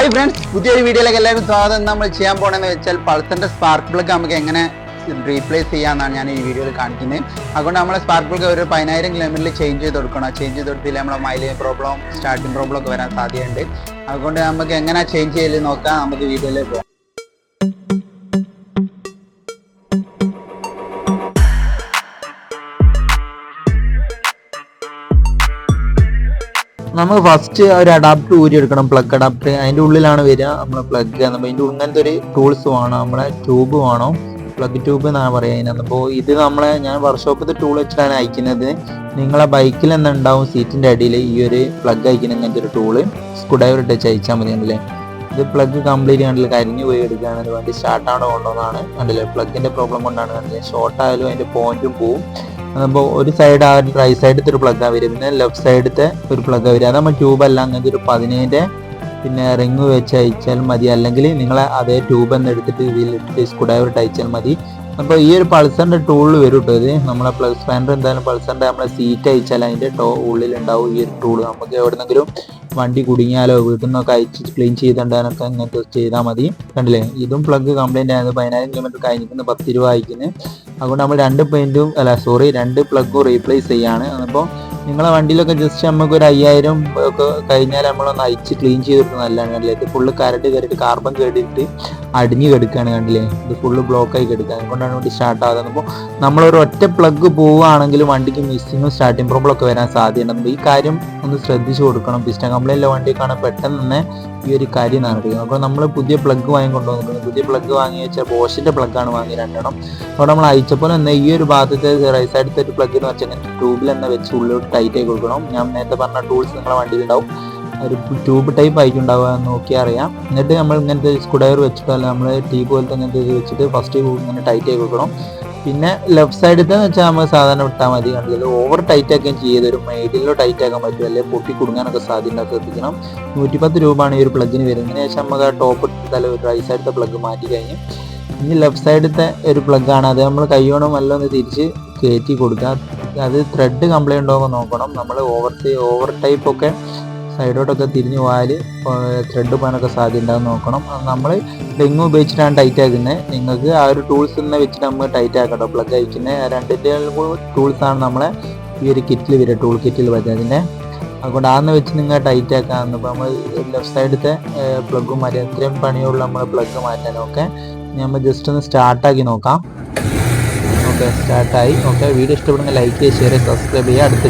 Hi friends, പുതിയൊരു വീഡിയോയിലേക്ക് എല്ലാവർക്കും സ്വാഗതം. നമ്മൾ ചെയ്യാൻ പോകണമെന്ന് വെച്ചാൽ പൾസറിന്റെ സ്പാർക്ക് പ്ലഗ് നമുക്ക് എങ്ങനെ റീപ്ലേസ് ചെയ്യാമെന്നാണ് ഞാൻ ഈ വീഡിയോയിൽ കാണിക്കുന്നത്. അതുകൊണ്ട് നമ്മൾ സ്പാർക്ക് പ്ലഗ് ഒരു 10,000 കിലോമീറ്ററിൽ ചേഞ്ച് ചെയ്ത് കൊടുക്കണം. ചേഞ്ച് ചെയ്ത് കൊടുത്തില്ല നമ്മളെ മൈലേജ് പ്രോബ്ലം, സ്റ്റാർട്ടിംഗ് പ്രോബ്ലം ഒക്കെ വരാൻ സാധ്യതയുണ്ട്. അതുകൊണ്ട് നമുക്ക് എങ്ങനെ ചേഞ്ച് ചെയ്യൽ നോക്കാം. നമുക്ക് വീഡിയോയിലേക്ക് പോകാം. നമുക്ക് ഫസ്റ്റ് ഒരു അഡാപ്റ്റർ ഊരി എടുക്കണം. പ്ലഗ് അഡാപ്റ്റർ അതിൻ്റെ ഉള്ളിലാണ് വരിക നമ്മളെ പ്ലഗ്. അതിൻ്റെ ഇങ്ങനത്തെ ഒരു ടൂൾസ് വേണം. നമ്മളെ ട്യൂബ് വേണം, പ്ലഗ് ട്യൂബ് എന്നാണ് പറയുക അതിനകത്ത്. അപ്പോൾ ഇത് ഞാൻ വർക്ക്ഷോപ്പത്തെ ടൂൾ വെച്ചിട്ടാണ് അയക്കുന്നത്. നിങ്ങളെ ബൈക്കിൽ തന്നെ ഉണ്ടാവും സീറ്റിൻ്റെ അടിയിൽ ഈ ഒരു പ്ലഗ് അയക്കുന്ന ഇങ്ങനത്തെ ഒരു ടൂള്. സ്ക്രൂ ഡ്രൈവർ ഇട്ട് അയച്ചാൽ മതി. കണ്ടില്ലേ, ഇത് പ്ലഗ് കംപ്ലീറ്റ് കണ്ടില്ല കരിഞ്ഞു പോയി എടുക്കുകയാണ്. വണ്ടി സ്റ്റാർട്ടാണോ കൊണ്ടോന്നാണ്. കണ്ടില്ലേ, പ്ലഗിൻ്റെ പ്രോബ്ലം കൊണ്ടാണ്. കണ്ടില്ലേ, ഷോർട്ട് ആയാലും അതിൻ്റെ പോയിന്റും പോവും. അപ്പോൾ ഒരു സൈഡ് ആ റൈറ്റ് സൈഡത്തെ ഒരു പ്ലഗ്ഗാണ് വരിക, പിന്നെ ലെഫ്റ്റ് സൈഡത്തെ ഒരു പ്ലഗ്ഗാണ് വരിക. അത് നമ്മൾ ട്യൂബല്ല, അങ്ങനത്തെ ഒരു 15 പിന്നെ റിങ് വെച്ച് അയച്ചാൽ മതി. അല്ലെങ്കിൽ നിങ്ങൾ അതേ ട്യൂബ് എന്ന് എടുത്തിട്ട് ഇതിലിട്ടിട്ട് സ്ക്രൂ ഡ്രൈവർ ഇട്ട് അയച്ചാൽ മതി. അപ്പോൾ ഈ ഒരു പൾസറിൻ്റെ ടൂളിൽ വരും കേട്ടോ. ഇത് നമ്മളെ പ്ലഗ് സ്പാനർ എന്തായാലും പൾസറിൻ്റെ നമ്മളെ സീറ്റ് അയച്ചാൽ അതിൻ്റെ ഉള്ളിലുണ്ടാവും ഈ ഒരു ടൂള്. നമുക്ക് എവിടെന്നെങ്കിലും വണ്ടി കുടുങ്ങിയാലോ വീട്ടിൽ നിന്നൊക്കെ അയച്ച് ക്ലീൻ ചെയ്തിട്ടുണ്ടാകാനൊക്കെ ഇങ്ങനത്തെ ചെയ്താൽ മതി. കണ്ടില്ലേ, ഇതും പ്ലഗ് കംപ്ലൈൻറ്റ് ആയത് 10,000 കിലോമീറ്റർ കഴിഞ്ഞിരിക്കുന്നത് 10 രൂപ അയക്കുന്നത്. അതുകൊണ്ട് നമ്മൾ 2 പ്ലഗും റീപ്ലേസ് ചെയ്യാണ്. അപ്പോൾ നിങ്ങളെ വണ്ടിയിലൊക്കെ ജസ്റ്റ് നമുക്ക് ഒരു 5,000 ഒക്കെ കഴിഞ്ഞാൽ നമ്മളൊന്ന് അയച്ച് ക്ലീൻ ചെയ്തിട്ട് നല്ലതാണ്. കണ്ടില്ലേ, ഇത് ഫുള്ള് കയറിയിട്ട് കാർബൺ കേട്ടിട്ട് അടിഞ്ഞ് കിടക്കുകയാണ്. കണ്ടില്ലേ, ഇത് ഫുള്ള് ബ്ലോക്കായി കിടക്കുക. അതുകൊണ്ടാണ് വണ്ടി സ്റ്റാർട്ട് ആകുന്നത്. അപ്പോൾ നമ്മളൊരു ഒറ്റ പ്ലഗ് പോവുകയാണെങ്കിൽ വണ്ടിക്ക് മിസ്സിങ്ങും സ്റ്റാർട്ടിങ് പ്രോബ്ലം ഒക്കെ വരാൻ സാധ്യതയുണ്ട്. ഈ കാര്യം ഒന്ന് ശ്രദ്ധിച്ചു കൊടുക്കണം. പിസ്റ്റൺ കംപ്ലൈൻറ്റ് വണ്ടിയൊക്കെയാണ് പെട്ടെന്ന് തന്നെ ഈ ഒരു കാര്യം നടക്കുന്നത്. അപ്പോൾ നമ്മൾ പുതിയ പ്ലഗ് വാങ്ങിക്കൊണ്ട് വന്നിട്ടുണ്ട്. പുതിയ പ്ലഗ് വാങ്ങി വെച്ചാൽ ബോഷിൻ്റെ പ്ലഗ്ഗാണ് വാങ്ങി 2 അപ്പോൾ നമ്മൾ അയച്ചപ്പോൾ തന്നെ ഈ ഒരു ഭാഗത്തെ റൈറ്റ് സൈഡത്തെ ഒരു പ്ലഗ് എന്ന് വെച്ചാൽ ട്യൂബിൽ തന്നെ വെച്ച് ഉള്ളിലോട്ട് ടൈറ്റ് ആയി കൊടുക്കണം. ഞാൻ നേരത്തെ പറഞ്ഞ ടൂൾസ് നിങ്ങളുടെ വണ്ടിയിലുണ്ടാവും. ഒരു ട്യൂബ് ടൈപ്പ് ആയിട്ടുണ്ടാവുക നോക്കിയാൽ അറിയാം. എന്നിട്ട് നമ്മൾ ഇങ്ങനത്തെ സ്ക്രൂ ഡ്രൈവർ വെച്ചിട്ടോ അല്ല നമ്മൾ ടീ പോലത്തെ ഇങ്ങനത്തെ ഇത് വെച്ചിട്ട് ഫസ്റ്റ് ഇങ്ങനെ ടൈറ്റ് ആയി കൊടുക്കണം. പിന്നെ ലെഫ്റ്റ് സൈഡത്തെ വെച്ചാൽ നമ്മൾ സാധാരണ വിട്ടാൽ മതി. കണ്ടില്ല, ഓവർ ടൈറ്റ് ആക്കുകയും ചെയ്ത് ഒരു മൈഡിലോ ടൈറ്റ് ആക്കാൻ പറ്റും, അല്ലെങ്കിൽ പൊട്ടി കൊടുക്കാനൊക്കെ സാധ്യത ശ്രദ്ധിക്കണം. 110 രൂപയാണ് ഈ ഒരു പ്ലഗിന് വരുന്നത്. അതിന് ശേഷം നമുക്ക് ആ ടോപ്പ് ഇട്ടാൽ ഒരു റൈറ്റ് സൈഡത്തെ പ്ലഗ് മാറ്റി കഴിഞ്ഞ് ഇനി ലെഫ്റ്റ് സൈഡത്തെ ഒരു പ്ലഗ്ഗാണ്. അത് നമ്മൾ കൈയോണോ നല്ല ഒന്ന് തിരിച്ച് കയറ്റി കൊടുക്കുക. അത് ത്രെഡ് കംപ്ലൈൻറ്റ് ഉണ്ടോ നോക്കണം. നമ്മൾ ഓവർ ടൈപ്പ് ഒക്കെ സൈഡോട്ടൊക്കെ തിരിഞ്ഞ് പോയാൽ ത്രെഡ് പോകാനൊക്കെ സാധ്യത ഉണ്ടാകും നോക്കണം. നമ്മൾ റിങ് ഉപയോഗിച്ചിട്ടാണ് ടൈറ്റ് ആക്കുന്നത്. നിങ്ങൾക്ക് ആ ഒരു ടൂൾസ് തന്നെ വെച്ചിട്ട് നമ്മൾ ടൈറ്റ് ആക്കട്ടോ. പ്ലഗ് അയക്കുന്ന 2 ടൂൾസാണ് നമ്മളെ ഈ ഒരു കിറ്റിൽ വരിക, ടൂൾ കിറ്റിൽ ബജാജിൻ്റെ. അതുകൊണ്ട് ആന്ന് വെച്ച് നിങ്ങൾ ടൈറ്റ് ആക്കാമെന്ന്. ഇപ്പോൾ നമ്മൾ ലെഫ്റ്റ് സൈഡത്തെ പ്ലഗും മാറ്റി എത്രയും പണിയുള്ള നമ്മൾ പ്ലഗ് മാറ്റാനൊക്കെ നമ്മൾ ജസ്റ്റ് ഒന്ന് സ്റ്റാർട്ടാക്കി നോക്കാം. ഓക്കെ, സ്റ്റാർട്ടായി. ഓക്കെ, വീഡിയോ ഇഷ്ടപ്പെടുന്ന ലൈക്ക് ചെയ്യുക, ഷെയർ ചെയ്യുക, സബ്സ്ക്രൈബ് ചെയ്യുക. അടുത്ത